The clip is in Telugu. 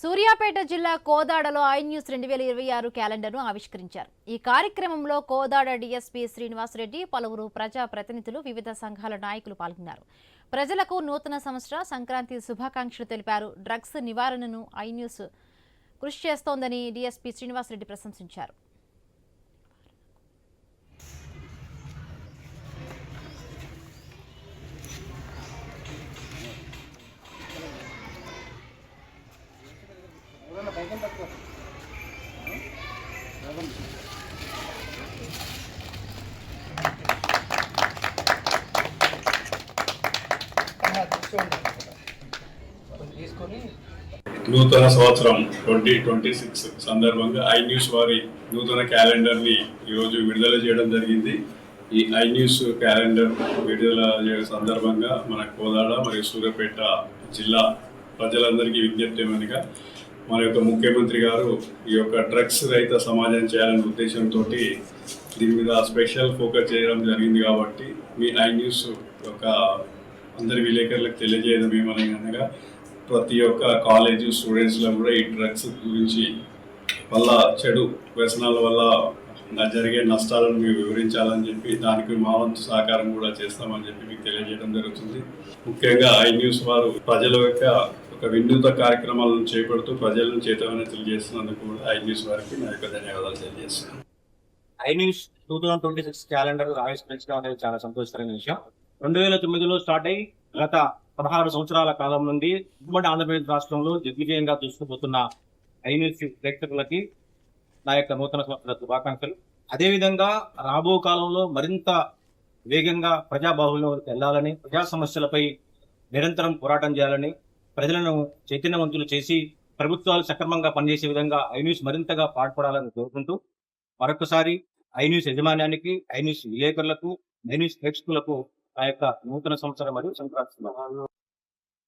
సూర్యాపేట జిల్లా కోదాడలో ఐ న్యూస్ 2026 క్యాలెండర్ను ఆవిష్కరించారు. ఈ కార్యక్రమంలో కోదాడ డీఎస్పీ శ్రీనివాసరెడ్డి, పలువురు ప్రజా ప్రతినిధులు, వివిధ సంఘాల నాయకులు పాల్గొన్నారు. ప్రజలకు నూతన సంవత్సర సంక్రాంతి శుభాకాంక్షలు తెలిపారు. డ్రగ్స్ నివారణను ఐ న్యూస్ కృషి చేస్తోందని డీఎస్పీ శ్రీనివాసరెడ్డి ప్రశంసించారు. నూతన సంవత్సరం 2026 సందర్భంగా ఐ న్యూస్ వారి నూతన క్యాలెండర్ని ఈరోజు విడుదల చేయడం జరిగింది. ఈ ఐ న్యూస్ క్యాలెండర్ విడుదల సందర్భంగా మన కోదాడ మరియు సూర్యాపేట జిల్లా ప్రజలందరికీ విజ్ఞప్తి ఏమనగా, మన యొక్క ముఖ్యమంత్రి గారు ఈ యొక్క డ్రగ్స్ రహిత సమాజం చేయాలనే ఉద్దేశంతో దీని మీద స్పెషల్ ఫోకస్ చేయడం జరిగింది. కాబట్టి మీ ఐ న్యూస్ యొక్క అందరి విలేకరులకు తెలియజేయడం ఏమనగా, ప్రతి ఒక్క కాలేజ్ స్టూడెంట్స్లో కూడా ఈ డ్రగ్స్ గురించి వల్ల చెడు వ్యసనాల వల్ల జరిగే నష్టాలను మీరు వివరించాలని చెప్పి, దానికి మా వంతు సహకారం కూడా చేస్తామని చెప్పి మీకు తెలియజేయడం జరుగుతుంది. ముఖ్యంగా ఐ న్యూస్ వారు ప్రజల యొక్క ఒక వినూత్న కార్యక్రమాలను చేపడుతూ ప్రజలను చైతన్యవంతులు చేస్తున్నందుకు కూడా ఐ న్యూస్ వారికి నా యొక్క ధన్యవాదాలు తెలియజేస్తున్నాను. ఐ న్యూస్ 2026 క్యాలెండర్ ఆవిష్కరించడం అనేది చాలా సంతోషకరమైన విషయం. 2009లో స్టార్ట్ అయ్యి గత 16 సంవత్సరాల కాలం నుండి ఉమ్మడి ఆంధ్రప్రదేశ్ రాష్ట్రంలో దిగ్విజయంగా దూసుకుపోతున్న ఐ న్యూస్ ప్రేక్షకులకి నా యొక్క నూతన సంవత్సర శుభాకాంక్షలు. అదేవిధంగా రాబో కాలంలో మరింత వేగంగా ప్రజాబాహుల్యంలోకి వెళ్లాలని, ప్రజా సమస్యలపై నిరంతరం పోరాటం చేయాలని, ప్రజలను చైతన్యవంతులు చేసి ప్రభుత్వాలు సక్రమంగా పనిచేసే విధంగా ఐ న్యూస్ మరింతగా పాటుపడాలని కోరుకుంటూ, మరొకసారి ఐ న్యూస్ యజమాన్యానికి, ఐ న్యూస్ విలేకరులకు, ఐ న్యూస్ ప్రేక్షకులకు ఆ యొక్క నూతన సంవత్సరం మరియు సంక్రాంతి